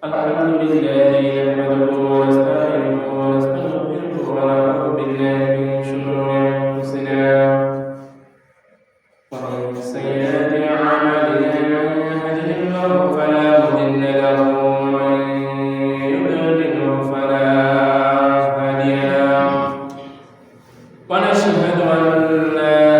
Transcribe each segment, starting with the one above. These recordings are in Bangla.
الحمد لله نحمده ونستعينه ونستغفره ونعوذ بالله من شرور أنفسنا ومن سيئات أعمالنا من يهده الله فلا مضل له ومن يضلل فلا هادي له ونشهد أن لا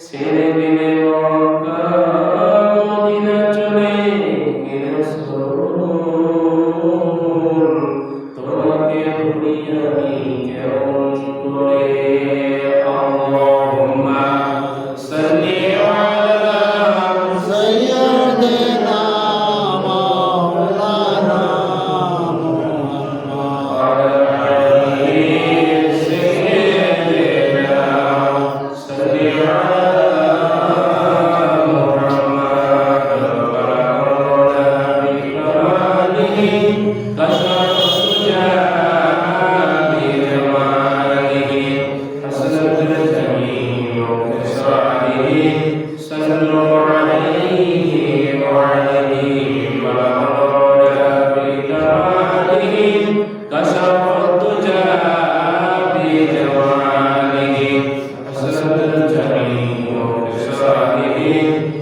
ছেড়ে দিলে মক্কা عليه وعليه ولولا بكماله كشف الدجى بجماله حسن الجميع بخصاله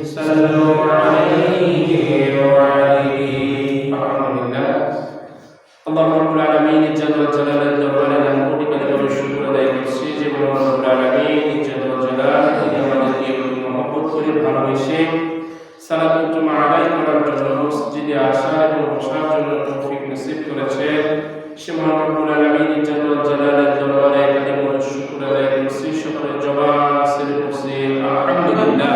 صلوا عليه وعليه الحمد لله الله رب العالمين جل جلاله দরবারে কোটি কোটি শুকর আদায় করছি যে রব্বুল আলামিন জল জালালুহু আমাদেরকে মহব্বত করে ভালোবেসে সালাতুল আলাইহি করার জন্য মসজিদে আসা এবং বসার জন্য তৌফিক নসিব করেছে সে মহান রব্বুল আলামিন জল জালালের দরবারে কালিমাতুল শুকর আদায় করছি শুকরের জবান হাসিল করছি আলহামদুলিল্লাহ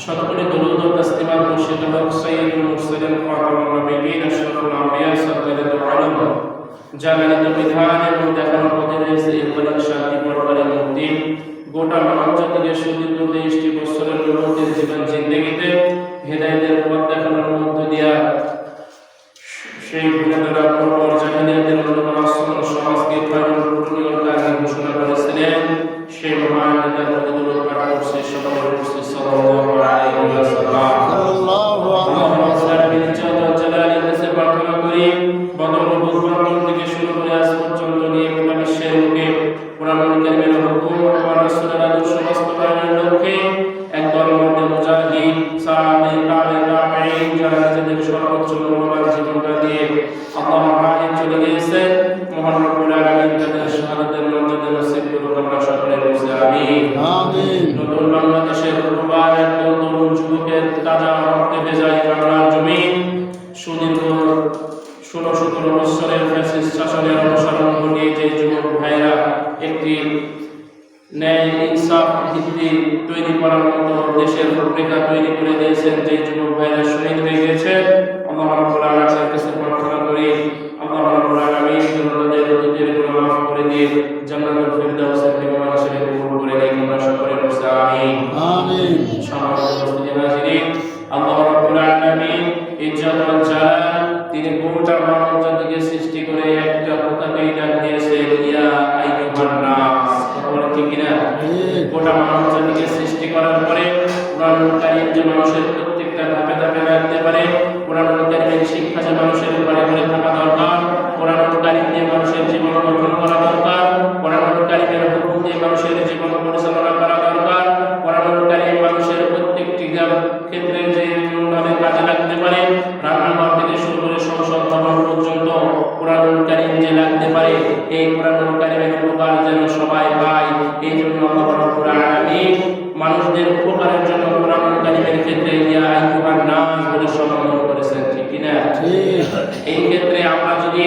সকলে দরুদ ও তাসলিমাত মুর্শিদ হক সাইয়্যিদুল মুরসালিন খাতামুন নবিয়্যিন আশরাফুল আম্বিয়া সাল্লাল্লাহু আলাইহি ওয়া সাল্লাম জালালত বিধান এবং দেখানো পথে রয়েছে ইকবাল শান্তি পরকালে মুক্তি গোটা মানব জাতিকে সুদীর্ঘ 23 বছরের নবুয়তের জীবন জিন্দেগিতে হেদায়েতের পথ দেখানোর মধ্য দিয়া সেই গুণাগার পর জাহিলিয়াতের অন্যতম সমাজকে পরিবর্তনের ঘোষণা করেছিলেন সেই মহান নেতার প্রতি দরুদ পাঠ করছে সকলে করছে সাল্লাল্লাহু আলাইহি ওয়াসাল্লাম সাল্লাল্লাহু আলাইহি ওয়াসাল্লামের কাছে প্রার্থনা করি বদর ও বুজবন্তর থেকে শুরু করে আজ পর্যন্ত নিয়ে গোটা বিশ্বের লোকে কোরআনুল কারীমের হুকুম ও রাসূলের আদর্শ বাস্তবায়নের লক্ষ্যে একদল মধ্যে মুজাহিদ সাহাবী তাবেঈন যারা নিজেদের সর্বোচ্চ মূল্যবান জীবনটা দিয়ে আল্লাহর রাহে চলে গিয়েছেন মহান রব্বুল আলামিন তাদের শাহাদাতের মর্যাদা নসিব করুন আমরা সকলে বলি আমিন আমিন নতুন বাংলাদেশের পূর্বার একদল তরুণ যুবকের তাজা রক্তে ভেজা এই বাংলার জমিন সুদীর্ঘ 16-17 বছরের ফ্যাসিস্ট শাসনের অনুসরণ ঘটিয়ে যে যুবক ভাইরা একটি ন্যায় ইনসাফ ভিত্তি তৈরি করার মতো দেশের রূপরেখা তৈরি করে দিয়েছেন যে যুবক ভাইরা শহীদ হয়ে গেছে আল্লাহ রাব্বুল আলামিনের কাছে প্রার্থনা করি আল্লাহ রাব্বুল আলামিন তাদের অতীতের গুনাহ মাফ করে দিয়ে জান্নাতুল ফিরদাউসের মেহমান হিসেবে কবুল করে নেন আমরা সকলে বলি আমিন আমিন সম্মানিত উপস্থিতি হাজিরিন আল্লাহ রাব্বুল আলামিন ইজ্জত ও জালাল তিনি গোটা মানব জাতিকে সৃষ্টি করে একটা কথাতেই ডাক দিয়েছেন ইয়া আইয়ুহান নাস বলে ঠিক কিনা গোটা মানব জাতিকে সৃষ্টি করার পরে কোরআনুল কারীম যে মানুষের প্রত্যেকটা ধাপে ধাপে রাখতে পারে কোরআনুল কারীমের শিক্ষা যে মানুষের ঘরে ঘরে থাকা দরকার কোরআনুল কারীম দিয়ে মানুষের জীবন গঠন করা দরকার কোরআনুল কারীমের হুকুম দিয়ে মানুষের জীবন পরিচালনা করা দরকার কোরআনুল কারীম মানুষের প্রত্যেকটি ক্ষেত্রে যে ভাবে কাজে লাগতে পারে রান্নাঘর থেকে শুরু করে সংসদ ভবন পর্যন্ত কোরআনুল কারীম যে লাগতে পারে এই কোরআনুল কারীমের উপকার যেন সবাই পায় এই জন্য আল্লাহ রাব্বুল আলামিন মানুষদের উপকারের জন্য কোরআনুল কারীমের ক্ষেত্রে ইয়া আইয়ুহান নাস বলে সম্বোধন করেছেন ঠিক কি না ঠিক এই ক্ষেত্রে আমরা যদি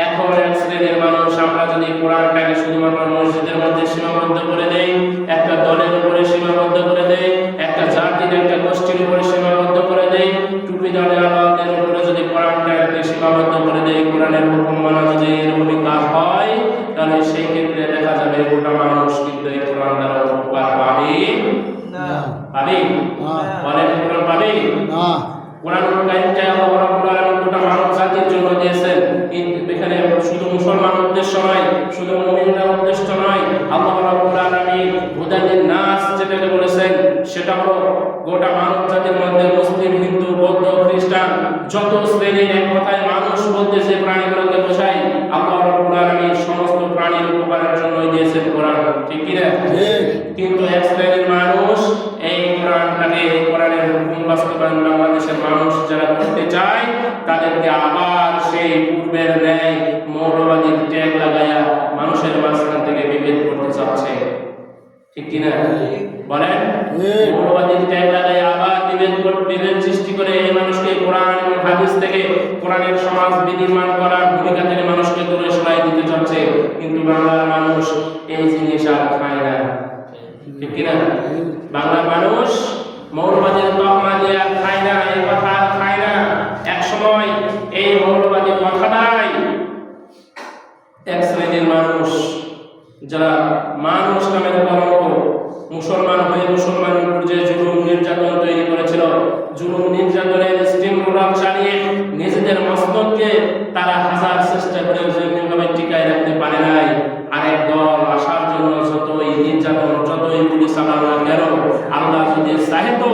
এখন এক শ্রেণীর মানুষ আমরা যদি কোরআনটাকে শুধুমাত্র মসজিদের মধ্যে সীমাবদ্ধ করে দেই একটা দলের উপরে সীমাবদ্ধ করে দেই একটা জাতির একটা গোষ্ঠীর উপরে সীমাবদ্ধ করে দেই টুপিদারদের উপরে যদি কোরআনটাকে সীমাবদ্ধ করে দেই কোরআনের হুকুম মানা যদি এরকমই কাজ হয় তাহলে সেই ক্ষেত্রে দেখা যাবে গোটা মানুষ কিন্তু এই কোরআন দ্বারা উপকার পাবে না পাবে বলেন কোরআন পাবে না কোরআনুল কারীমটা আল্লাহ রাব্বুল আলামিন গোটা মানব জাতির জন্য দিয়েছেন এখানে শুধু মুসলমান উদ্দেশ্য নয় শুধু মুমিনরা উদ্দেশ্য নয় আল্লাহ রাব্বুল আলামিন হুদালিন নাস যেটাকে বলেছেন সেটা হলো গোটা মানব জাতির মধ্যে মুসলিম হিন্দু বৌদ্ধ খ্রিস্টান যত শ্রেণীর এক কথায় মানুষ বলতে যে প্রাণীগুলোকে বোঝায় আল্লাহ রাব্বুল আলামিন সমস্ত প্রাণীর উপকারের জন্যই দিয়েছেন কোরআন ঠিক কি না কিন্তু এক শ্রেণীর মানুষ এই কোরআনটাকে কোরআনের হুকুম বাস্তবায়ন বাংলাদেশের মানুষ যারা করতে চায় তাদেরকে আবার সেই পূর্বের ন্যায় মৌলবাদীর ট্যাগ লাগায়া মানুষের মাঝখান থেকে বিভেদ করতে চাচ্ছে ঠিক কিনা বলেন মৌলবাদীর ট্যাগ লাগায়া আবার বিভেদ সৃষ্টি করে এই মানুষকে কোরআন এবং হাদিস থেকে কোরআনের সমাজ বিনির্মাণ করার ভূমিকা থেকে মানুষকে দূরে সরাই দিতে চাচ্ছে কিন্তু বাংলার মানুষ এই জিনিস আর খায় না ঠিক কিনা বাংলার মানুষ মৌলবাদীর তকমা দিয়ে খায় না এই কথা খায় না এক সময় এই মৌলবাদী কথাটাই এক শ্রেণীর মানুষ যারা মানুষ নামের কলঙ্ক মুসলমান হয়ে মুসলমানের উপর যে জুলুম নির্যাতন তৈরি করেছিল জুলুম নির্যাতনের স্টিম রোলার চালিয়ে নিজেদের মস্তককে তারা হাজার চেষ্টা করে যেভাবে টিকায় রাখতে পারে নাই আরেক দল আসার জন্য যতই নির্যাতন যতই গুলি চালানো কেন আল্লাহ যদি চাহে তো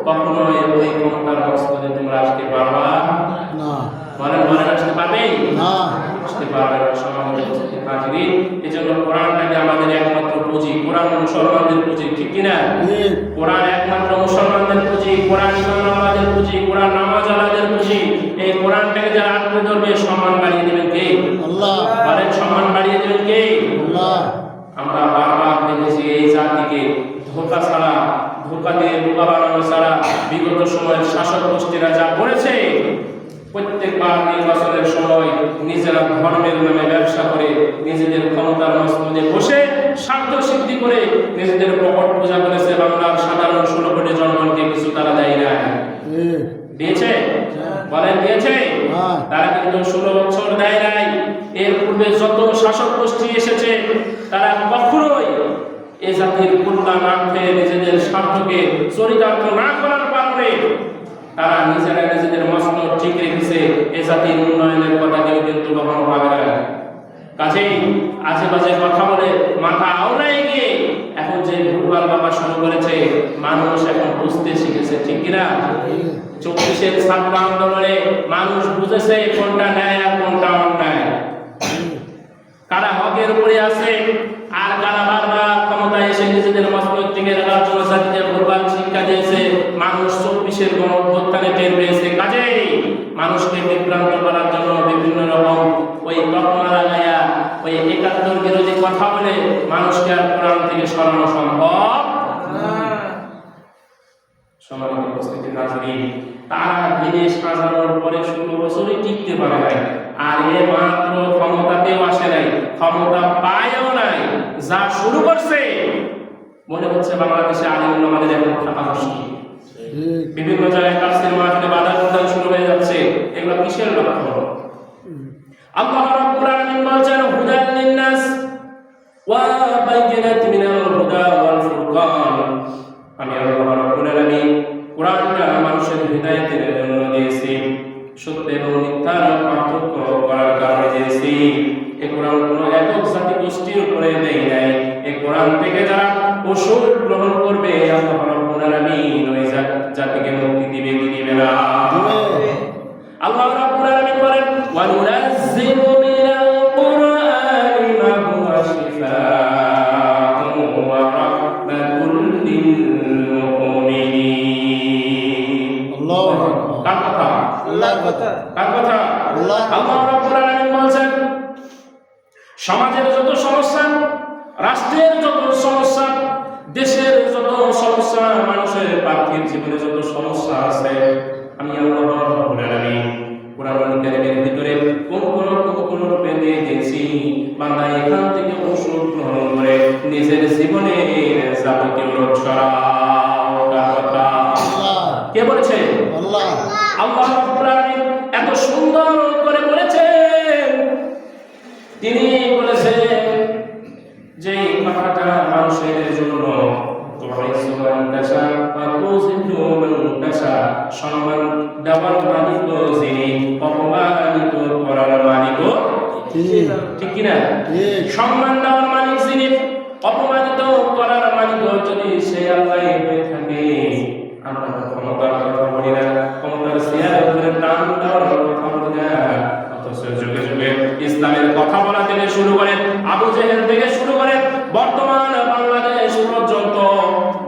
কখনো ওই ক্ষমতার মস্তদে তোমরা আসতে পারবা না। বলেন বলেন আসতে পারবে না। আসতে পারবে না। সমাজের উপস্থিত হাজিরিন, এজন্য কোরআনটাকে আমাদের একমাত্র পুঁজি, কোরআন মুসলমানদের পুঁজি, ঠিক কিনা? কোরআন একমাত্র মুসলমানদের পুঁজি, কোরআন ইমানওয়ালাদের পুঁজি, কোরআন নামাজওয়ালাদের পুঁজি। এই কোরআনটাকে যারা আঁকড়ে ধরবে সম্মান বাড়িয়ে দেবেন কে? আল্লাহ। বলেন সম্মান বাড়িয়ে দেবেন কে? আল্লাহ। আমরা বারবার দেখেছি এই জাতিকে ধোঁকা ছাড়া, ধোঁকা দিয়ে বোকা বানানো ছাড়া বিগত সময়ের শাসক গোষ্ঠীরা যা করেছে, প্রত্যেকবার নির্বাচনের সময় নিজেরা ধর্মের নামে ব্যবসা করে নিজেদের ক্ষমতার মস্তদে বসে স্বার্থ সিদ্ধি করে নিজেদের প্রকট পূজা করেছে। বাংলার সাধারণ 16 কোটি জনগণকে কিছু তারা দেয় না, দিয়েছে? বলেন দিয়েছে? তারা কিন্তু 16 বছর দেয় নাই। এর পূর্বে যত শাসক গোষ্ঠী এসেছে তারা কখনোই এ জাতির কল্যাণার্থে নিজেদের স্বার্থকে চরিতার্থ না করার কারণে তারা নিজেরা নিজেদের মসনদ ঠিক রেখেছে। এ জাতির উন্নয়নের কথা কেউ কিন্তু কখনো ভাবে না। কাজেই আজে বাজে কথা বলে মাথা আওড়ায় গিয়ে এখন যে ভুলভাল বাবা শুরু করেছে, মানুষ এখন বুঝতে শিখেছে, ঠিক কিনা? 24-এর ছাত্র আন্দোলনে মানুষ বুঝেছে কোনটা ন্যায় আর কোনটা অন্যায়, কারা হকের উপরে আছে আর কারা বারবার ক্ষমতায় এসে নিজেদের মসনদ টিকে রাখার জন্য জাতিকে ভুলভাল শিক্ষা দিয়েছে। মানুষ 24-এর গণঅভ্যুত্থানে টের পেয়েছে। কাজেই মানুষকে বিভ্রান্ত করার জন্য বিভিন্ন রকম ওই তকমা লাগাইয়া ওই 71 বিরোধী কথা বলে মানুষকে আর কোরআন থেকে সরানো সম্ভব না। সম্মানিত উপস্থিতি হাজিরিন, তারা দিনে সাজানোর পরে 16 বছরই টিকতে পারে নাই। আর এ মাত্র ক্ষমতাতেও আসে নাই, ক্ষমতা পায়ও নাই। যা শুরু করছে মনে হচ্ছে বাংলাদেশে আলিম ওলামাদের এখন থাকা মুশকিল। বিভিন্ন জায়গায় তাফসীর মাহফিলে বাধা প্রদান শুরু হয়ে যাচ্ছে। এগুলো কিসের লক্ষণ? আল্লাহ রাব্বুল আলামিন বলেছেন হুদাল লিন-নাস ওয়া বায়িনাতিন মিনাল হুদা ওয়াল ফুরকান। আমি আল্লাহ রাব্বুল আলামিন কোরআনটা মানুষের হিদায়াতের জন্য দিয়েছি, সত্য এবং মিথ্যার পার্থক্য করার কারণে দিয়েছি। এই কোরআন কোনো একক জাতি গোষ্ঠীর উপরে দেই নাই। এই কোরআন থেকে যারা ওষুধ গ্রহণ করবে আল্লাহ রাব্বুল আলামিন ওই জাতিকে মুক্তি দিবে কি দিবে না? আল্লাহ রাব্বুল আলামিন বলেন ওয়া নুনাজ্জিলু মিনাল কুরআনি মা হুয়া শিফাa'un ওয়া রাহমাতুল লিল মুমিনিন। আল্লাহু আকবার। কার কথা? আল্লাহর কথা। কার কথা? আল্লাহ। আল্লাহ রাব্বুল আলামিন বলেন সমাজের যত সমস্যা, রাষ্ট্রের যত সমস্যা, দেশের যত সমস্যা, মানুষের পার্থিব জীবনে যত সমস্যা আছে, আমি আল্লাহ রাব্বুল আলামিন কোরআনুল কারীমের ভিতরে কোন রূপে দিয়ে দিয়েছি। বান্দা এখান থেকে ওষুধ গ্রহণ করে নিজের জীবনের যাবতীয় রোগ সরাও। কার কথা? আল্লাহ। কে বলেছে? আল্লাহ। আল্লাহ রাব্বুল আলামিন এত সুন্দর করে বলেছেন। তিনি বলেছেন যে কথাটা মানুষের জন্য সম্মান দেওয়ার মালিক যিনি, অপমানিত করার মালিক ঠিক কিনা? সম্মান দেওয়ার মালিক যিনি, অপমানিত করার মালিক যদি সে আল্লাহ হয়ে থাকে, আমরা ক্ষমতার কথা বলি না, ক্ষমতার চেয়ারের উপরে প্রাণ দেওয়ার কথা বলি না। অথচ যুগে যুগে ইসলামের কথা বলা থেকে শুরু করে আবু জেহেল থেকে শুরু করে বর্তমান বাংলাদেশ পর্যন্ত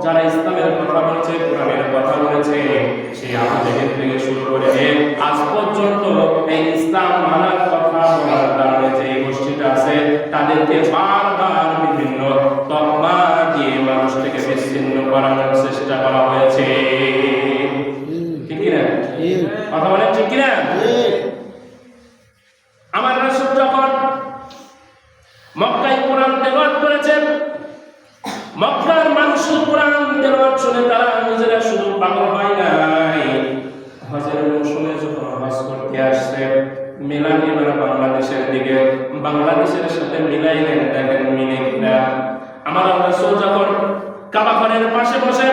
যারা ইসলামের কথা বলছে, কোরআনের কথা বলেছে, সেই আবু জেহেল থেকে শুরু করে আজ পর্যন্ত এই ইসলাম মানার কথা বলার কারণে যে গোষ্ঠীটা আছে তাদেরকে বারবার বিভিন্ন তকমা দিয়ে মানুষ থেকে বিচ্ছিন্ন করানোর চেষ্টা করা হয়েছে। ঠিক কিনা? কথা বলেন ঠিক কিনা? আমার রাসূল যখন মক্কায় কোরআন তেলাওয়াত করেছেন, মক্কার মানুষ কোরআন তেলাওয়াত শুনে তারা নিজেরা শুধু পাগল হয় নাই। হজের মৌসুমে যখন হজ করতে আসছে, মিলান এবার বাংলাদেশের দিকে, বাংলাদেশের সাথে মিলাইলেন, দেখেন মিলে কিনা। আমার রাসূল যখন কাবা ঘরের পাশে বসে,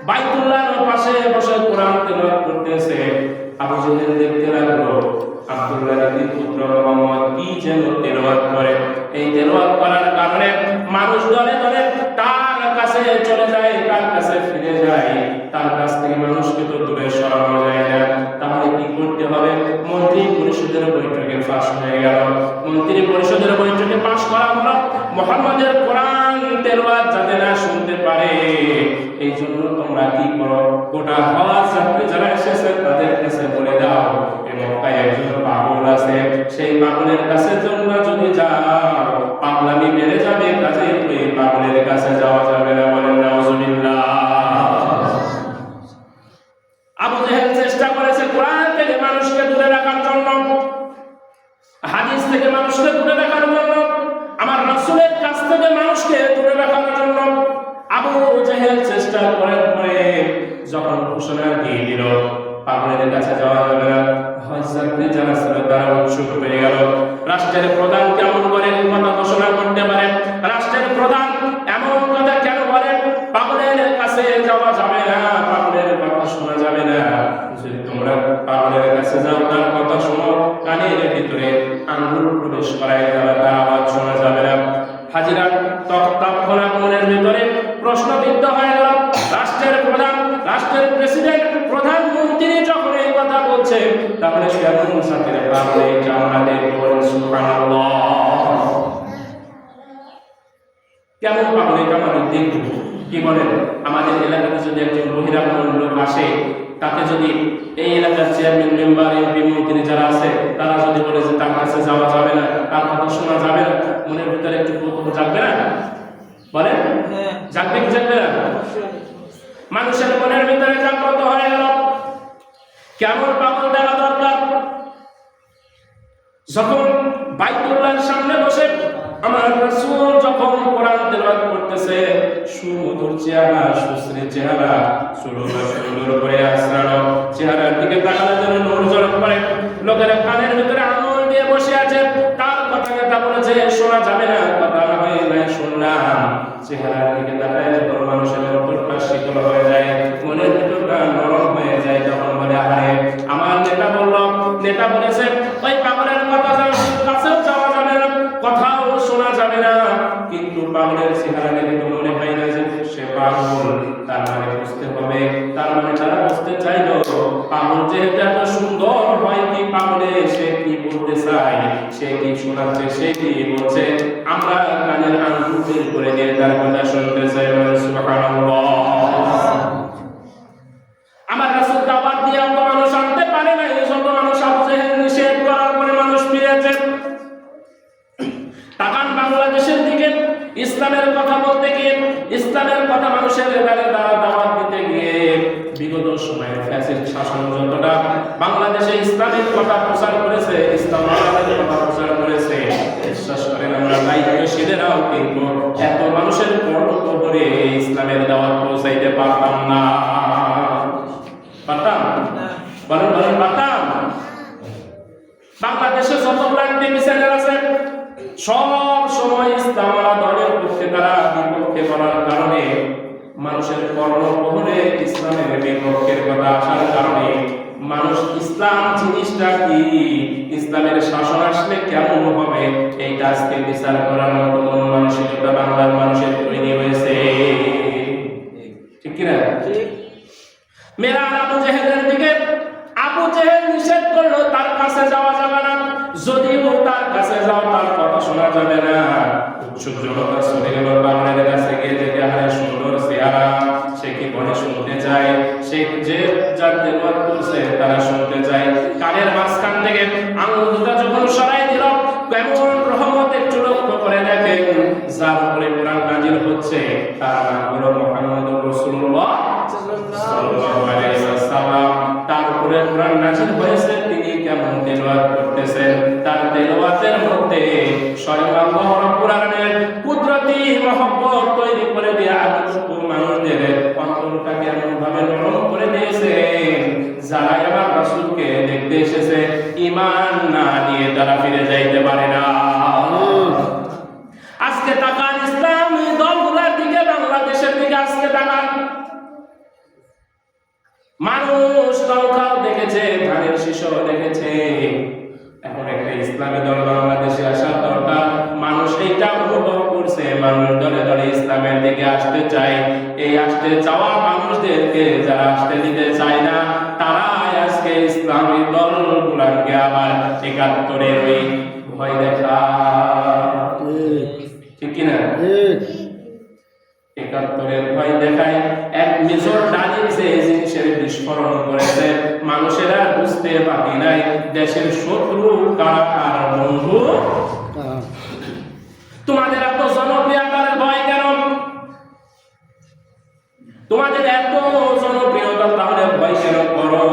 বাইতুল্লাহর পাশে বসে কোরআন তেলাওয়াত করতেছে, আবু জেহেল দেখতে লাগলো আব্দুল্লাহ ইবনে পুত্র মুহাম্মদ কি যেন তেলাওয়াত করে। এই তেলাওয়াত করার কারণে মানুষ দলে দলে তার কাছে কাছে চলে যায়, তার কাছে ফিরে যায়, তার কাছ থেকে মানুষকে তো দূরে সরানো যায় না। তাহলে কি করতে হবে? মন্ত্রী পরিষদের বৈঠকে পাশ হয়ে গেল। মন্ত্রী পরিষদের বৈঠকে পাশ করা হলো মুহাম্মদের কোরআন তেলাওয়াত যাতে না শুনতে পারে, এই জন্য তোমরা কি করো, গোটা হওয়ার যাত্রী যারা এসেছে তাদের কাছে বলে দাও এই মক্কায় একজন পাগল আছে, সেই পাগলের কাছে তোমরা যদি যাও পাগলামি বেড়ে যাবে, কাজে ওই পাগলের কাছে যাওয়া যাবে না। বলেন নাউজুবিল্লাহ। আবু জেহেল চেষ্টা করেছে কোরআন থেকে মানুষকে দূরে রাখার জন্য, হাদিস থেকে মানুষকে দূরে রাখার জন্য, আমার রাসূলের কাছ থেকে মানুষকে দূরে রাখার জন্য। আবু জেহেল চেষ্টা করার পরে যখন ঘোষণা দিয়ে দিল পাগলের কাছে যাওয়া যাবে না, হযরত যারা ছিল তারা উৎসুক হয়ে গেল। রাষ্ট্রের প্রধান কেমন করে কথা ঘোষণা করতে পারে? রাষ্ট্রের প্রধান এমন কথা কেন বলেন? পাগলের কাছে যাওয়া যাবে না, পাগলের কথা শোনা যাবে না। যদি তোমরা পাগলের কাছে যাও, তার কথা শোনো, কানের ভিতরে আঙ্গুল প্রবেশ করায় যাবে, তার আওয়াজ শোনা যাবে না। হাজিরা তৎক্ষণাৎ মনের ভিতরে প্রশ্নবিদ্ধ হয়ে গেল। রাষ্ট্রের প্রধান, রাষ্ট্রের প্রেসিডেন্ট, প্রধানমন্ত্রী যখন এই কথা বলছে, তাহলে কেমন সাথে পাগলে আমরা দেখব? সুবহানাল্লাহ। কেমন পাগলে আমাদের দেখব? কি বলেন? আমাদের এলাকাতে যদি একজন বহিরাগত লোক আসে, তাকে যদি এই এলাকার চেয়ারম্যান, মেম্বার, এমপি, মন্ত্রী যারা আছে তারা যদি বলে যে তার কাছে যাওয়া যাবে না, তার কথা শোনা যাবে না, মনের ভিতরে একটু কৌতূহল জাগবে না? বলেন জাগবে কি জাগবে না? মানুষের মনের ভিতরে জাগ্রত হয়ে গেল কেমন পাগল দেখা দরকার। যখন বাইতুল্লাহর সামনে বসে আমার রাসূল যখন কোরআন তেলাওয়াত করতেছে, সুমধুর চেহারা, সুশ্রী চেহারা, সুন্দর করে আসরানো চেহারার দিকে তাকালে যেন নূর ঝলক করে। লোকেরা কানের ভিতরে আঙুল দিয়ে বসে আছে, তার কথা বলেছে শোনা যাবে না, কথা হয় না শুনলাম। চেহারার দিকে তাকায় যখন মানুষের অন্তরটা শীতল হয়ে যায়, মনের ভিতরটা নরম হয়ে যায়, তখন বলে আরে আমার নেতা বলল, নেতা বলেছে ওই পাগলের কথা কাছেও যাওয়া যাবে না, কথাও শোনা যাবে না। কিন্তু পাগলের চেহারা দেখে তো মনে হয় না যে সে পাগল। তার মানে বুঝতে হবে, তার মানে তারা বুঝতে চাইল পাগল যেহেতু এত সুন্দর হয়, কি পাগলে সে কি বলতে চায়, সে কি শোনাচ্ছে, সে কি বলছে, আমরা কানের আঙ্গুল বের করে দিয়ে তার কথা শুনতে চাই। সুবহানাল্লাহ। আমার রাসূল দাওয়াত দিয়ে অত মানুষ আনতে পারে না, এই যত মানুষ আবু জেহেল নিষেধ করার পরে মানুষ ফিরেছে। তাকান বাংলাদেশের দিকে, ইসলামের কথা বলতে গিয়ে, ইসলামের কথা মানুষের দ্বারা দাওয়াত দিতে গিয়ে বিগত সময়ে ফ্যাসিস্ট শাসন যতটা বাংলাদেশে ইসলামের কথা প্রচার করেছে, ইসলামের কথা প্রচার করেছে, বিশ্বাস করেন আমরা দায়িত্বশীলেরাও কিন্তু এত মানুষের কবরে ইসলামের দাওয়াত পৌঁছাইতে পারতাম না। পারতাম? বলেন বলেন পারতাম? বাংলাদেশে যতগুলো টিভি চ্যানেল আছে সব সময় ইসলামওয়ালা দলের পক্ষে, তারা বিপক্ষে বলার কারণে মানুষের কর্ণকুহরে ইসলামের বিপক্ষের কথা আসার কারণে মানুষ ইসলাম জিনিসটা কি, ইসলামের শাসন আসলে কেমন হবে, এইটা আজকে বিচার করার মতো মন মানসিকতা বাংলার মানুষের তৈরি হয়েছে। ঠিক কিনা? মেরা আবু জেহেলের দিকে আবু জেহেল নিষেধ করলো তার কাছে যাওয়া যাবে না, যদিও তার কাছে যাও তার কথা শোনা যাবে না। উৎসুক জনতা চলে গেল পাগলের কাছে গিয়ে, দেখে আরে সুন্দর চেহারা, সে কি বলে শুনতে চায়, সে যে যার তেলাওয়াত করছে তারা শুনতে চায়। কানের মাঝখান থেকে আঙুল দুটো যখন সরাই দিল, কেমন রহমত একটু লক্ষ্য করে দেখেন, যার উপরে কোরআন নাজিল হচ্ছে তার নাম হলো মুহাম্মদুর রাসূলুল্লাহ সাল্লাল্লাহু আলাইহি ওয়াসাল্লাম। তার উপরে কোরআন নাজিল হয়েছে, তিনি কেমন তেলাওয়াত করতেছেন, তার তেলাওয়াতের মধ্যে স্বয়ং আল্লাহ রাব্বুল আলামিনের কুদরতি মহব্বত তৈরি করে দেয়া মানুষদের অন্তরটাকে এমন ভাবে নরম করে দিয়েছেন, যারা আমার রাসূলকে দেখতে এসেছে ঈমান না নিয়ে তারা ফিরে যাইতে পারে না। আজকে তাকান ইসলামী দলগুলোর দিকে, বাংলাদেশের দিকে আজকে তাকান, মানুষ নৌকাও দেখেছে, ধানের শীষও দেখেছে। এখন একটা ইসলামী দল বাংলাদেশে আসার দরকার, মানুষ এইটা অনুভব করছে করছে, মানুষ দলে দলে ইসলামের দিকে আসতে চায়। এই আসতে চাওয়া মানুষদেরকে যারা আসতে দিতে চায় না, তারাই আজকে ইসলামী দলগুলোকে আবার ৭১-এর ওই ভয় দেখা, ঠিক কিনা? ৭১-এর ভয় দেখায়। এক মেজর ডালিম যে জিনিসের বিস্ফোরণ করেছে, মানুষেরা বুঝতে বাকি নাই দেশের শত্রু কারা আর বন্ধু। তোমাদের এত জনপ্রিয়তার ভয় কেন? তোমাদের এত জনপ্রিয়তা তাহলে ভয় কেন করো?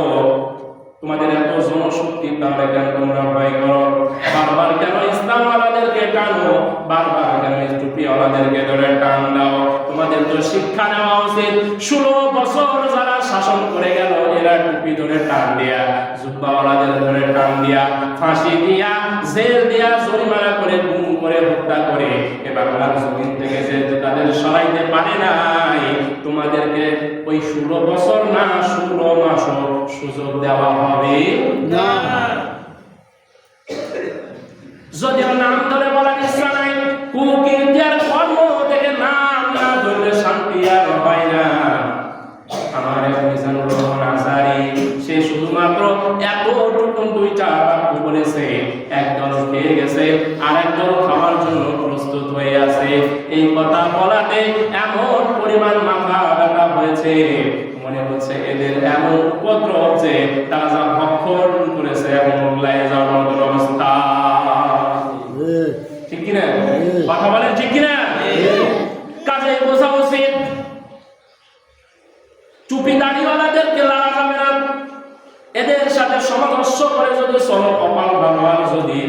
তোমাদের এত জনশক্তি তাহলে কেন তোমরা ভয় করো? বারবার কেন ইসলামওয়ালাদেরকে টানো? বারবার কেন টুপিওয়ালাদেরকে ধরে টান দাও? তোমাদের তো শিক্ষা নেওয়া উচিত। 16 বছর যারা শাসন করে গেল, এরা টুপি ধরে টান দিয়া, জুব্বাওয়ালাদের ধরে টান দিয়া, ফাঁসি দিয়া, জেল দিয়া, জরিমানা করে, গুম করে, হত্যা করে এবার জমিন থেকে যে তাদের সরাইতে পারে নাই, তোমাদেরকে ওই 16 বছর না 16 মাসও সুযোগ দেওয়া হবে না। যদিও নাম ধরে বলার ইচ্ছা নাই, কুকীর্তি আর কর্ম থেকে নাম না ধরলে শান্তি আর হয় না। আমার মিজানুর রহমান আজহারী সে শুধুমাত্র এতটুকু 2টা বাক্য বলেছে, একদল খেয়ে গেছে আর একদল খাওয়ার জন্য প্রস্তুত হয়ে আছে। এই কথা বলাতে এমন পরিমাণ মাথা ব্যথা হয়েছে, মনে হচ্ছে এদের এমন উপদ্রব যে তারা যা ভক্ষণ করেছে এবং মোগলাই যাওয়ার মতো অবস্থা। ঠিক কিনা? কথা বলেন ঠিক কিনা? কাজে বোঝা উচিত টুপি দাড়িওয়ালাদেরকে লাগা যাবে না। এদের সাথে সামঞ্জস্য করে যদি চলো, কপাল ভালো, যদি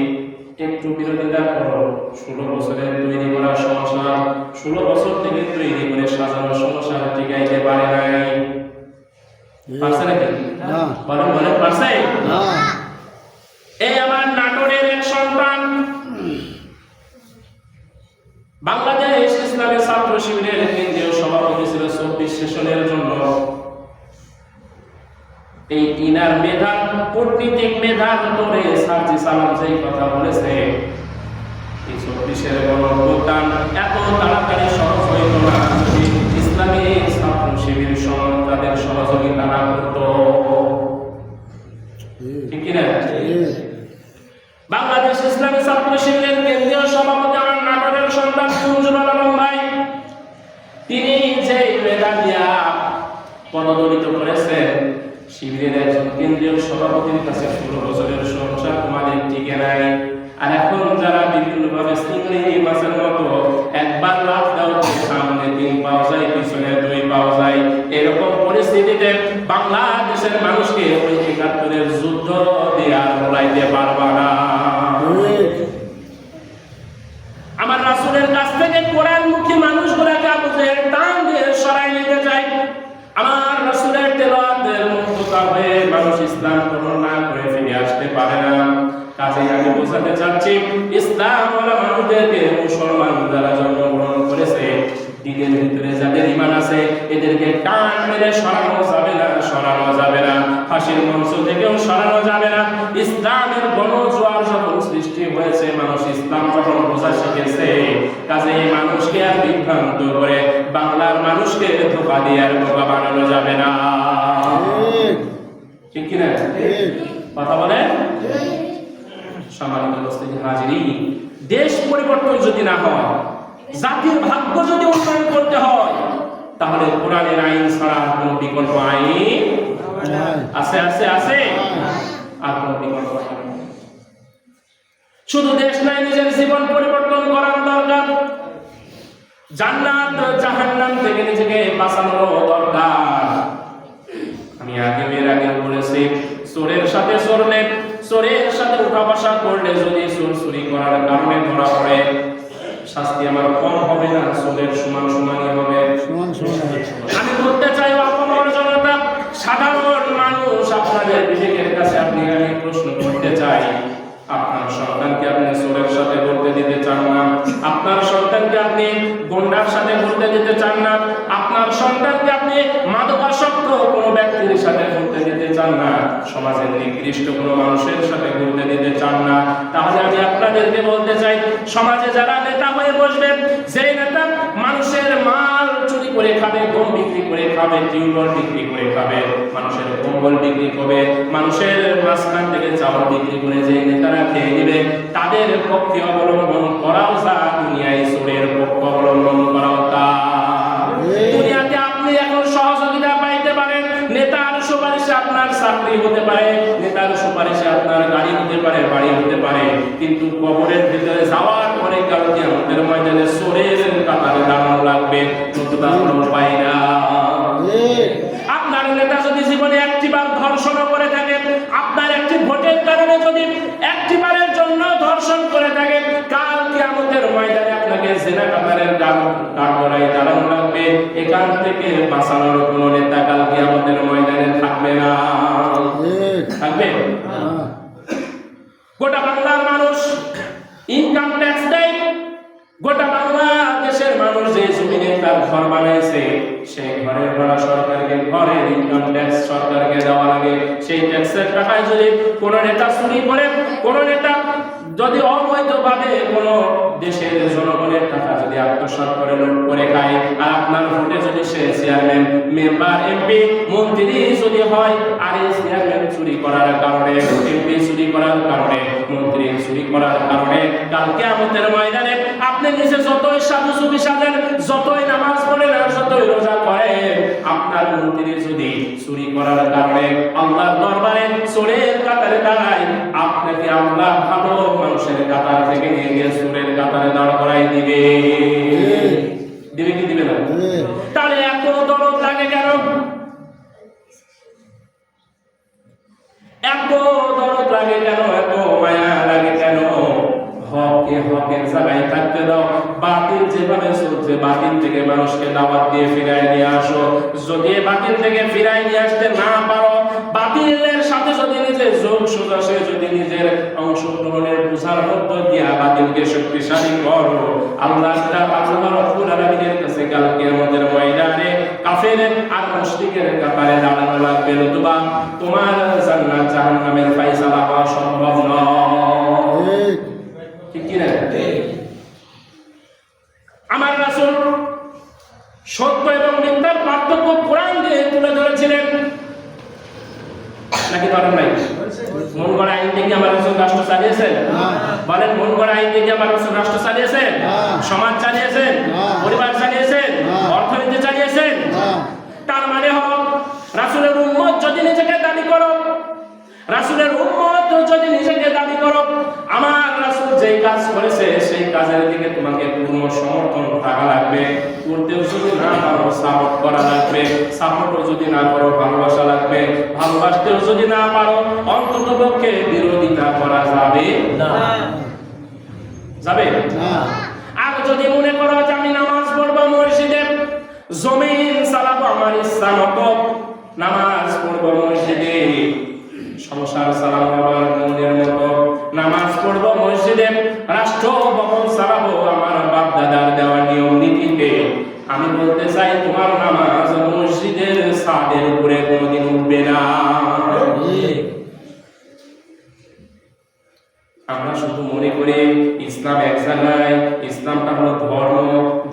একটু বিরোধিতা করো, 16 বছরের তৈরি করা সংসার, 16 বছর থেকে তৈরি করে সাজানো সংসার টিকাইতে পারে নাই। পারছে নাকি? বলেন বলেন, পারছে? এই আমার নাটোরের এক সন্তান বাংলাদেশ ইসলামী ছাত্র শিবিরের কেন্দ্রীয় সভাপতি ছিল 24 সেশনের জন্য। এই ইনার মেধা, কূটনীতিক মেধার তোরে সার্জি সালাম যেই কথা বলেছে, এই 24-এর গণঅভ্যুত্থান এত তাড়াতাড়ি সহজ হইত না যদি ইসলামী ছাত্র শিবির তাদের সহযোগিতা না করত। ঠিক কিনা? বাংলাদেশ ইসলামী ছাত্র শিবিরের কেন্দ্রীয় সভাপতি আমার নাটোরের সন্তান মঞ্জুরুল আলম ভাই, তিনি যে মেধা দিয়া পদদলিত করেছেন, শিবিরের একজন কেন্দ্রীয় সভাপতির কাছে 16 বছরের সংসার তোমাদের টিকে নাই। আর এখন যারা বিভিন্নভাবে চিংড়ি মাছের মতো একবার লাভ দাও, সামনে 3 পাওয়া যায়, পিছনে 2 পাওয়া যায়, এরকম পরিস্থিতিতে বাংলাদেশের মানুষকে ওই ৭১-এর যুদ্ধ দিয়ে আর বলাইতে পারবা না। আমার রাসূলের কাছ থেকে কোরআনমুখী মানুষগুলোকে আবু জেহেল টান দিয়ে সরাই নিতে চাই। আমার রাসূলের তেলাওয়াতের মুক্ততা হয়ে মানুষ ইসলাম গ্রহণ না করে ফিরে আসতে পারে না। কাজেই আমি বোঝাতে চাচ্ছি, ইসলাম ওয়ালা মানুষদেরকে, মুসলমান যারা জন্মগ্রহণ করেছে, দিনের ভিতরে যাদের ঈমান আছে, এদেরকে টান মেরে সরানো যাবে না, সরানো যাবে না, ফাঁসির মঞ্চ থেকেও সরানো যাবে না। ইসলামের গণজোয়ার যখন সৃষ্টি হয়েছে, মানুষ ইসলাম যখন বোঝা শিখেছে, কাজেই মানুষকে আর বিভ্রান্ত করে বাংলার মানুষকে ধোঁকা দিয়ে আর বোকা বানানো যাবে না। ঠিক কিনা? কথা বলে সম্মানিত উপস্থিতি হাজিরিন, দেশ পরিবর্তন যদি না হয়, জাতির ভাগ্য যদি উন্নয়ন করতে হয়, তাহলে কোরআনের আইন ছাড়া কোনো বিকল্প আইন আছে? আছে আছে আর কোনো বিকল্প আইন নেই। শুধু দেশ নাই, নিজের জীবন পরিবর্তন করার দরকার। জান্নাত জাহান্নাম থেকে নিজেকে বাঁচানো দরকার। আমি এর আগে বলেছি, চোরের সাথে চোরলে, চোরের সাথে উঠা বসা করলে যদি চোর চুরি করার কারণে ধরা পড়ে, শাস্তি আমার কম হবে না, চোরের সমান সমানই হবে। আমি বলতে চাই আপনার জনতা, সাধারণ মানুষ, আপনাদের বিবেকের কাছে আমি প্রশ্ন করতে চাই, আপনার সন্তানকে আপনি চোরের সাথে ঘুরতে দিতে চান না, আপনার সন্তানকে আপনি গুন্ডার সাথে ঘুরতে দিতে চান না, আপনার সন্তানকে আপনি মাদকাসক্ত কোনো ব্যক্তির সাথে ঘুরতে দিতে চান না, সমাজের নিকৃষ্ট কোনো মানুষের সাথে ঘুরতে দিতে চান না, তাহলে আমি আপনাদেরকে বলতে চাই, সমাজে যারা নেতা হয়ে বসবেন, যে নেতা মানুষের মাল চুরি করে খাবে, গম বিক্রি করে খাবে, টিউবওয়েল বিক্রি করে খাবে, মানুষের কম্বল বিক্রি করবে, মানুষের মাঝখান থেকে চাউল বিক্রি করে যে নেতারা খেয়ে নেবে, তাদের পক্ষে অবলম্বন করাও যা, দুনিয়ায় চোরের পক্ষ অবলম্বন করাও তা। দুনিয়াতে আপনি এখন সহযোগিতা পাইতে পারেন, নেতার সুপারিশে আপনার চাকরি হতে পারে, নেতার সুপারিশে আপনার গাড়ি হতে পারে, বাড়ি হতে পারে, কিন্তু কবরের ভিতরে যাওয়ার পরে কাল কিয়ামতের ময়দানে চোরের কাতারে দাঁড়ানো লাগবে, নতুবা কোনো উপায় না। আপনার নেতা যদি জীবনে একটিবার ধর্ষণ করে থাকে, আপনার একটি ভোটের কারণে যদি একটিবারের জন্য ধর্ষণ করে থাকে, কাল কিয়ামতের ময়দানে আপনাকে জেনা কাতারের কাঠগড়ায় দাঁড়ানো লাগবে। এখান থেকে বাঁচানোর কোনো নেতা কাল কিয়ামতের ময়দানে থাকবে না, থাকবে? গোটা বাংলার মানুষ ইনকাম ট্যাক্স দেয়, গোটা বাংলাদেশের মানুষ যে জমিনে তার ঘর বানাইছে, সেই ঘরের ভাড়া সরকারকে, ঘরের ইনকাম ট্যাক্স সরকারকে দেওয়া লাগে। সেই ট্যাক্সের টাকায় যদি কোনো নেতা চুরি করে, কোনো নেতা যদি অবৈধভাবে কোনো দেশের জনগণের টাকা যদি আত্মসাৎ করে লুট করে খায়, আর আপনার ভোটে যদি সে চেয়ারম্যান, মেম্বার, এমপি, মন্ত্রী যদি হয়, আর এই চেয়ারম্যান চুরি করার কারণে, এমপি চুরি করার কারণে, মন্ত্রী চুরি করার কারণে, কাল কিয়ামতের ময়দানে আপনি নিজে যতই সাধু সুফি সাজেন, যতই নামাজ পড়েন, আর যতই রোজা করেন, আপনার মন্ত্রী যদি চুরি করার কারণে আল্লাহর দরবারে চোরের কাতারে দাঁড়ায়, আপনাকে আল্লাহ ভালো মানুষের কাতার থেকে নিয়ে গিয়ে চোরের কাতারে দাঁড় করাই দিবে। দিবে কি দিবে না? তাহলে এত দরদ লাগে কেন? এত দরদ লাগে কেন? এত মায়া লাগে কেন? হকে হকের জায়গায় থাকতে দাও। বাতিল যেভাবে চলছে, বাতিল থেকে মানুষকে দাওয়াত দিয়ে ফিরাই নিয়ে আসো। যদি বাতিল থেকে ফিরাই নিয়ে আসতে না পারো, বাতিলের সাথে যদি নিজের যোগ সুদাসে যদি নিজের অংশগ্রহণের বুঝার মধ্য দিয়া বাতিলকে শক্তিশালী করো, আল্লাহ রাব্বুল আলামিনের কাছে কাল কিয়ামতের ময়দানে কাফের আর মুশরিকের কাতারে দাঁড়ানো লাগবে, নতুবা তোমার জান্নাত জাহান্নামের ফয়সালা হওয়া সম্ভব নয়। ঠিক কি না? আমার রাসূল সত্য এবং মিথ্যার পার্থক্য কোরআন দিয়ে তুলে ধরেছিলেন, নাকি ধরেন নাই? মন গড়া আইন থেকে আমার রাসূল রাষ্ট্র চালিয়েছেন? বলেন, মন গড়া আইন থেকে আমার রাসূল রাষ্ট্র চালিয়েছেন? সমাজ চালিয়েছেন? পরিবার চালিয়েছেন? অর্থনীতি চালিয়েছেন? তার মানে হলো রাসূলের উম্মত যদি নিজেকে দাবি করো, রাসূলের উম্মত যদি নিজেকে দাবি করো, আমার রাসূল যেই কাজ করেছে সেই কাজের দিকে তোমাকে পূর্ণ সমর্থন থাকা লাগবে। করতেও যদি না পারো সাপোর্ট করা লাগবে, সাপোর্টও যদি না করো ভালোবাসা লাগবে, ভালোবাসতেও যদি না পারো অন্ততপক্ষে বিরোধিতা করা যাবে না, যাবে না। আর যদি মনে করো যে আমি নামাজ পড়বো মসজিদে, জমিন চালাবো আমার ইচ্ছা মতো, নামাজ পড়বো মসজিদে, সংসার চালাবো আমার মনের মতো, নামাজ পড়বো মসজিদে, রাষ্ট্র ভবন চালাবো আমার বাপ দাদার দেওয়া নিয়ম নীতিতে, আমি বলতে চাই তোমার নামাজ মসজিদের ছাদের উপরে কোনোদিন উঠবে না। আমরা শুধু মনে করি ইসলাম এক জায়গায়, ইসলামটা হলো ধর্ম,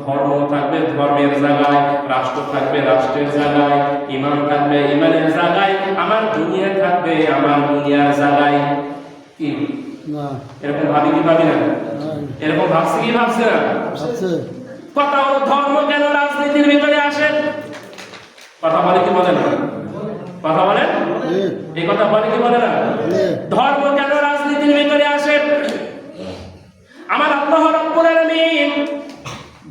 ধর্ম থাকবে ধর্মের জায়গায়, রাষ্ট্র থাকবে রাষ্ট্রের জায়গায়, ইমান থাকবে ইমানের জায়গায়, আমার দুনিয়া থাকবে আমার দুনিয়ার জায়গায়। কি না এরকম ভাবি কি ভাবি না? এরকম ভাবছে কি ভাবছে না? কথা হলো ধর্ম কেন রাজনীতির ভিতরে আসে? কথা বলে কি বলে না? কথা বলেন, এই কথা বলে কি বলে না? ধর্ম কেন রাজনীতির ভিতরে আসে? আমার আল্লাহ রাব্বুল আলামিন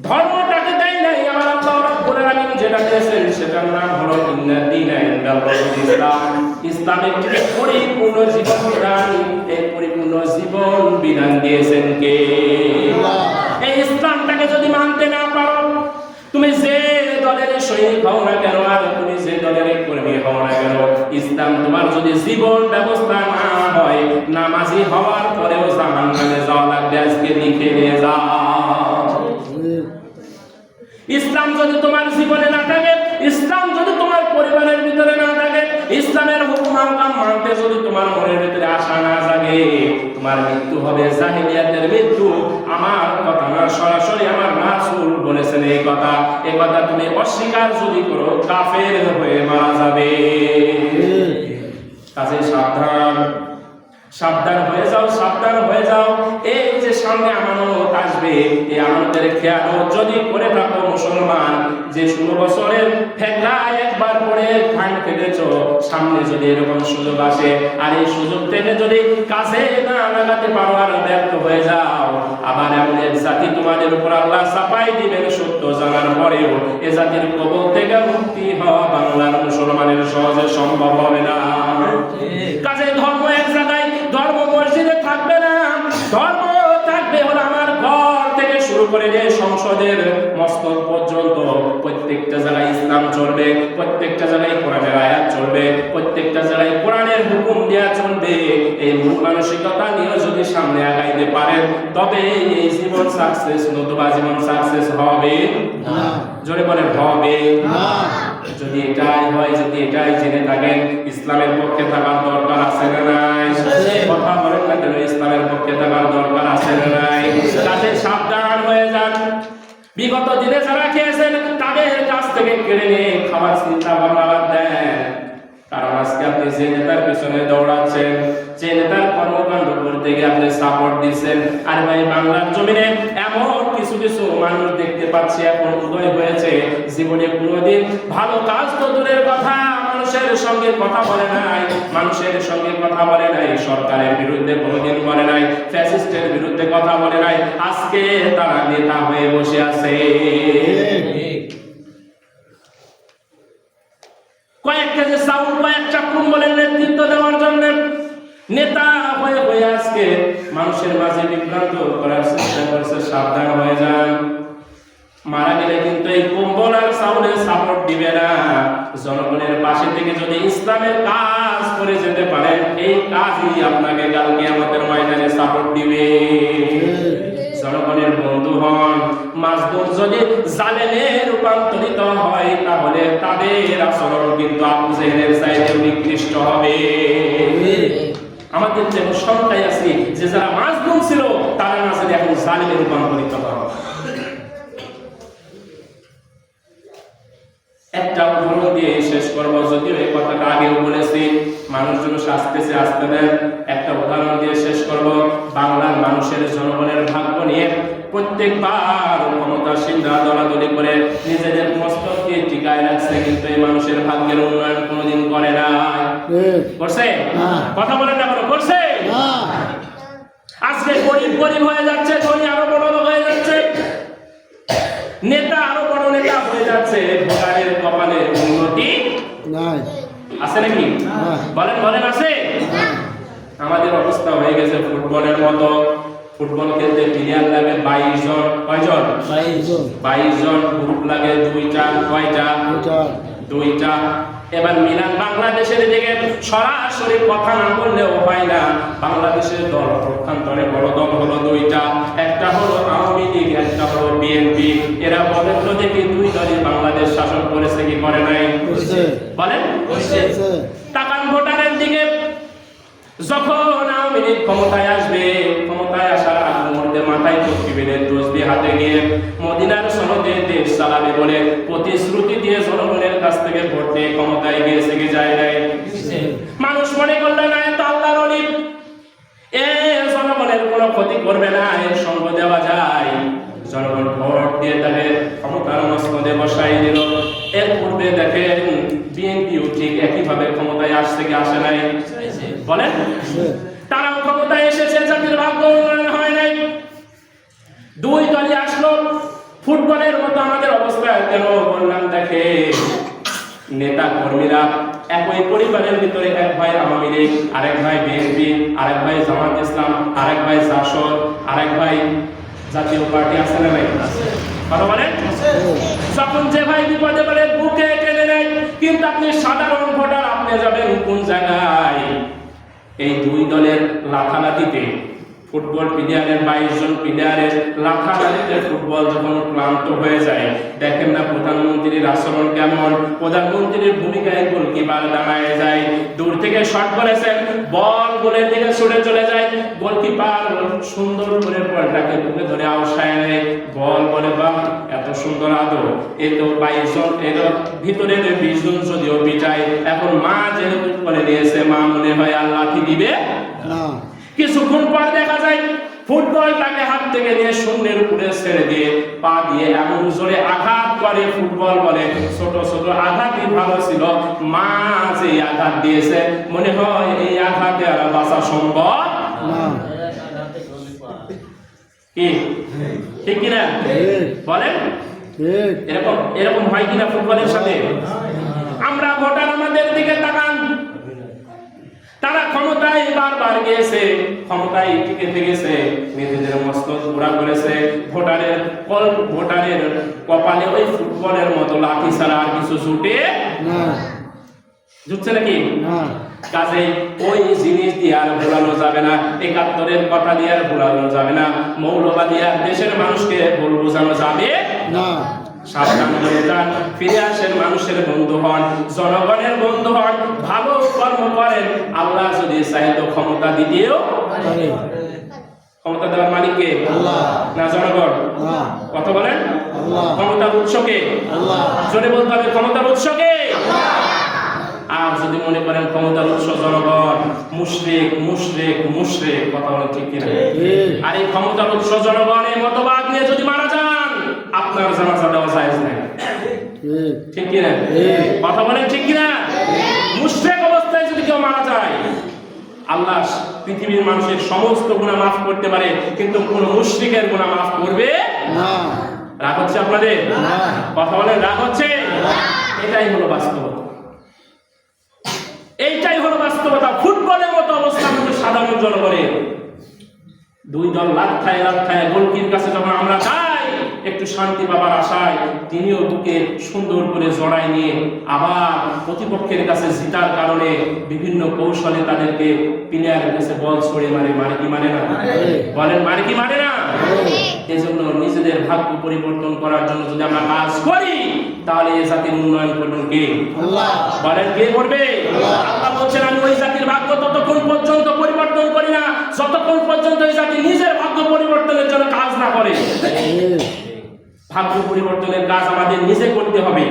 ধর্মটাকে দেয় নাই, আমার আল্লাহ রাব্বুল আলামিন যেটা দিয়েছেন সেটার নাম হলো ইন্নাদ দীনা ইনদাল্লাহিল ইসলাম। ইসলাম একটি পরিপূর্ণ জীবন বিধান, এই পরিপূর্ণ জীবন বিধান দিয়েছেন কে? এই ইসলামটাকে যদি মানতে না পারো, তুমি যে দলের শহীদ হও না কেন, আর তুমি যে দলের কর্মী হও না কেন, ইসলাম তোমার যদি জীবন ব্যবস্থা না হয়, নামাজি হওয়ার পরেও জাহান্নামে যাওয়া লাগবে। আজকে লিখে নিয়ে যাও। ইসলাম যদি তোমার জীবনে না থাকে, ইসলাম যদি তোমার পরিবারের ভিতরে না থাকে, ইসলামের কাম মানতে যদি তোমার মনের ভিতরে আশা না জাগে, তোমার মৃত্যু হবে জাহিলিয়াতের মৃত্যু। আমার কথা না, সরাসরি আমার রাসূল বলেছেন এই কথা তুমি অস্বীকার যদি করো কাফের হয়ে মারা যাবে। কাজে সাবধান হয়ে যাও। এই যে সামনে আমানত আসবে, এই আমানতের খেয়ানত যদি করে থাকো মুসলমান, যে 16 বছরের ফেকলা একবার পরে ফান্ড কেটেছো, সামনে যদি এরকম সুযোগ আসে আর এই সুযোগ থেকে যদি কাছে না লাগাতে পারো আর ব্যর্থ হয়ে যাও, আবার এমন এক জাতি তোমাদের উপর আল্লাহ চাপাই দিবেন সত্য জানার পরেও এ জাতির কবল থেকে মুক্তি হওয়া বাংলার মুসলমানের সহজে সম্ভব হবে না। কাজে ধর্ম এক জায়গায়, ধর্ম মসজিদে থাকবে না, ধর্ম থাকবে হলো আমার ঘর থেকে শুরু করে যে সংসদের মস্তক পর্যন্ত প্রত্যেকটা জায়গায় ইসলাম চলবে, প্রত্যেকটা জায়গায় কোরআনের আয়াত চলবে, প্রত্যেকটা জায়গায় কোরআনের হুকুম দেয়া চলবে। এই মূল মানসিকতা নিয়ে যদি সামনে আগাইতে পারেন তবে এই জীবন সাকসেস, নতুবা জীবন সাকসেস হবে না। জোরে বলেন হবে না। যদি এটাই হয়, যদি এটাই জেনে থাকেন, ইসলামের পক্ষে থাকার দরকার আছে না নাই? কথা বলেন না কেন? ইসলামের পক্ষে থাকার দরকার আছে না নাই? তাতে সাবধান হয়ে যান। বিগত দিনে যারা খেয়েছেন তাদের কাছ থেকে কেড়ে নিয়ে খাবার চিন্তা ভাবনা বাদ দেন। কারণ আজকে আপনি যে নেতার পিছনে দৌড়াচ্ছেন, যে নেতার কর্মকাণ্ড করতে গিয়ে আপনি সাপোর্ট দিচ্ছেন, আর ভাই বাংলার জমিনে এমন কিছু মানুষ দেখতে পাচ্ছি এখন উদয় হয়েছে, জীবনে কোনোদিন ভালো কাজ তো দূরের কথা, মানুষের সঙ্গে কথা বলে নাই, সরকারের বিরুদ্ধে কোনোদিন বলে নাই, ফ্যাসিস্টের বিরুদ্ধে কথা বলে নাই, আজকে তারা নেতা হয়ে বসে আছে। কয়েক কেজি চাউল, কয়েকটা কুম্বলের নেতৃত্ব দেওয়ার জন্য নেতা হয়ে আজকে মানুষের মাঝে বিভ্রান্ত করার চেষ্টা করছে। সাবধান হয়ে যান। মারা গেলে কিন্তু এই কুম্বল আর চাউলের সাপোর্ট দিবে না। জনগণের পাশে থেকে যদি ইসলামের কাজ করে যেতে পারেন, এই কাজই আপনাকে কাল কিয়ামতের ময়দানে সাপোর্ট দিবে। জনগণের বন্ধু হন। মাজলুম যদি জালেমে রূপান্তরিত হয় তাহলে তাদের আচরণ কিন্তু আবু জেহেলের চাইতে নিকৃষ্ট হবে। আমাদের যেমন সংখ্যায় আছি যে যারা মাজলুম ছিল তারা না যদি এখন জালেমে রূপান্তরিত হয়। একটা উদাহরণ দিয়ে শেষ করবো, যদিও এই কথাটা আগেও বলেছি, মানুষজন আসতেছে আসতে দেন। একটা উদাহরণ দিয়ে শেষ করবো। বাংলার মানুষের জনগণের ভাগ্য নিয়ে প্রত্যেকবার ক্ষমতাসীনরা দলাদলি করে নিজেদের মস্তককে টিকায় রাখছে, কিন্তু এই মানুষের ভাগ্যের উন্নয়ন কোনোদিন করে না। করছে? কথা বলেন না কেন? করছে? আজকে গরিব হয়ে যাচ্ছে, ধনী আরো বড় হয়ে যাচ্ছে, নেতা আরো বড় নেতা হয়ে যাচ্ছে। ভোটারের কপালে উন্নতি নাই, আছে নাকি? বলেন আছে? আমাদের অবস্থা হয়ে গেছে ফুটবলের মতো। ফুটবল খেলতে প্লেয়ার লাগে 22 জন। কয়জন? 22 জন। গ্রুপ লাগে 2টা। কয়টা? 2টা। এবার মিলান বাংলাদেশের দিকে সরাসরি কথা না বললেও হয় না। বাংলাদেশের দল পক্ষান্তরে বড় দল হলো 2টা, একটা হলো আওয়ামী লীগ, একটা হলো বিএনপি। এরা বলেন তো দেখি 2 দলই বাংলাদেশ শাসন করেছে কি করে নাই? বলেন তাকান ভোটারের দিকে। যখন আওয়ামী লীগ ক্ষমতায় আসবে, ক্ষমতায় আসার আগ মুহূর্তে মাথায় টুপি বেঁধে তসবি হাতে গিয়ে মদিনার সনদে দেশ চালাবে বলে প্রতিশ্রুতি দিয়ে জনগণের কাছ থেকে ভোট নিয়ে ক্ষমতায় গিয়েছে কি যায় নাই? মানুষ মনে করলে না তো আল্লাহর ওলি, এ জনগণের কোনো ক্ষতি করবে না, এর সঙ্গ দেওয়া যায়। জনগণ ভোট দিয়ে তাকে ক্ষমতার মসনদে বসাই দিল। এর পূর্বে দেখেন বিএনপিও ঠিক একইভাবে ক্ষমতায় আসছে কি আসে নাই? বলেন তারাও ক্ষমতায় এসেছে, জাতির ভাগ্য উন্নয়ন হয় নাই। 2 দলই আসলো। ফুটবলের মতো আমাদের অবস্থা কেন বললাম? দেখে নেতা কর্মীরা একই পরিবারের ভিতরে এক ভাই আওয়ামী লীগ, আরেক ভাই বিএনপি, আরেক ভাই জামাত ইসলাম, আরেক ভাই জাসদ, আরেক ভাই জাতীয় পার্টি। আছে না ভাই? কথা বলেন। যখন যে ভাই বিপদে পড়ে বুকে টেনে নেয়, কিন্তু আপনি সাধারণ ভোটার, আপনি যাবেন কোন জায়গায়? এই 2 দলের লাথালাতিতে, ফুটবল প্লেয়ারের 22 জন প্লেয়ারের লাথালাতিতে ফুটবল যখন ক্লান্ত হয়ে যায়, দেখেন না প্রধানমন্ত্রীর আচরণ কেমন? প্রধানমন্ত্রীর ভূমিকায় গোলকিপার দাঁড়ায় যায়, দূর থেকে শট করেছেন, বল গোলের দিকে ছুটে চলে যায়, গোলকিপার সুন্দর করে বলটাকে বুকে ধরে আউশায় নেয়, বল বলে বাহ এত সুন্দর আদর, এ তো 22 জন, এর ভিতরে 20 জন যদিও পিটায়, এখন মা যেহেতু বলে দিয়েছে, মা মনে হয় আল্লাহ কি দিবে না। কিছুক্ষণ পর দেখা যায় ফুটবলটাকে হাত থেকে নিয়ে শূন্যের উপরে ছেড়ে দিয়ে পা দিয়ে এমন জোরে আঘাত করে, ফুটবল বলে ছোট ছোট আঘাতই ভালো ছিল, মা যে আঘাত দিয়েছে মনে হয় এই আঘাতে আর বাঁচা সম্ভব না। কি ঠিক কিনা বলেন? এরকম এরকম হয় কিনা ফুটবলের সাথে? আমরা ভোটার আমাদের দিকে তাকান, তারা ক্ষমতায় বারবার গিয়েছে, ক্ষমতায় টিকে গেছে, নিজেদের মস্তক পুরা করেছে, ভোটারের কপালে ওই ফুটবলের মতো লাঠি ছাড়া আর কিছু জুটে না, জুটছে নাকি? কাজে ওই জিনিস দিয়ে আর ভোলানো যাবে না, 71-এর কথা দিয়ে আর ভোলানো যাবে না, মৌলবাদী আর দেশের মানুষকে ভুল বোঝানো যাবে না। সাবধান হয়ে যান, ফিরে আসেন, মানুষের বন্ধু হন, জনগণের বন্ধু হন, ভালো কর্ম করেন, আল্লাহ যদি চায় তো ক্ষমতা দিতেও পারে। ক্ষমতা দেওয়ার মালিক কে? আল্লাহ না জনগণ? আল্লাহ। কথা বলেন, আল্লাহ। ক্ষমতার উৎস কে? আল্লাহ। জোরে বলতে হবে, ক্ষমতার উৎস কে? আল্লাহ। আর যদি মনে করেন ক্ষমতার উৎস জনগণ, মুশরিক মুশরিক মুশরিক, কথা বলেন ঠিক কিনা? আর এই ক্ষমতার উৎস জনগণের মতবাদ নিয়ে যদি মারা যান, আপনার জানাজা দেওয়া জায়েজ নাই, ঠিক কিনা? কথা বলেন ঠিক কিনা? মুশরিক অবস্থায় যদি কেউ মারা যায়, আল্লাহ পৃথিবীর মানুষের সমস্ত গুনাহ মাফ করতে পারে, কিন্তু কোন মুশরিকের গুনাহ মাফ করবে না। রাগ হচ্ছে আপনাদের? কথা বলেন, রাগ হচ্ছে? এটাই হলো বাস্তবতা, এইটাই হলো বাস্তবতা। ফুটবলের মতো অবস্থা আমাদের সাধারণ জনগণের, দুই দল লাথায় লাথায় গোলকির কাছে যখন আমরা যাই একটু শান্তি পাবার আশায়, তিনিও বুকে সুন্দর করে জড়াই নিয়ে আবার প্রতিপক্ষের কাছে জিতার কারণে বিভিন্ন কৌশলে তাদেরকে প্লেয়ারের কাছে বল ছড়ে মারে, মারে কি মারে না? বলেন মারে কি মারে না? এজন্য নিজেদের ভাগ্য পরিবর্তন করার জন্য যদি আমরা কাজ করি, তাহলে এই জাতির উন্নয়ন করবেন কে? আল্লাহ। বলেন কে করবে? আল্লাহ বলছেন, আমি ওই জাতির ভাগ্য ততক্ষণ পর্যন্ত পরিবর্তন করি না যতক্ষণ পর্যন্ত এই জাতি নিজের ভাগ্য পরিবর্তনের জন্য কাজ না করে। ভাগ্য পরিবর্তনের কাজ আমাদের নিজে করতে হবে।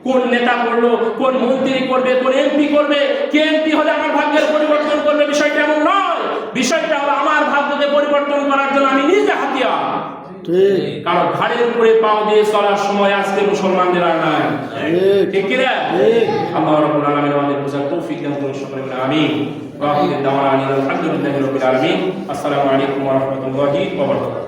কোন নেতা করলো, কোন মন্ত্রী করবে, কোন এমপি করবে, কে এমপি হলে আমার ভাগ্যের পরিবর্তন করবে, বিষয়টা এমন নয়। বিষয়টা হলো আমার ভাগ্যকে পরিবর্তন করার জন্য আমি নিজে হাতিয়ার। কারণ ঘাড়ের উপরে পাও দিয়ে চলার সময় আজকে মুসলমানদের আর নাই, ঠিক কি না? আল্লাহ রাব্বুল আলামিন আমাদের বোঝার তৌফিক দান করুন, সকলে বলেন আমিন। ওয়া আখিরু দাওয়ানা আলহামদুলিল্লাহি রাব্বিল আলামিন। আসসালামু আলাইকুম ওয়া রাহমাতুল্লাহি ওয়া বারাকাতুহু।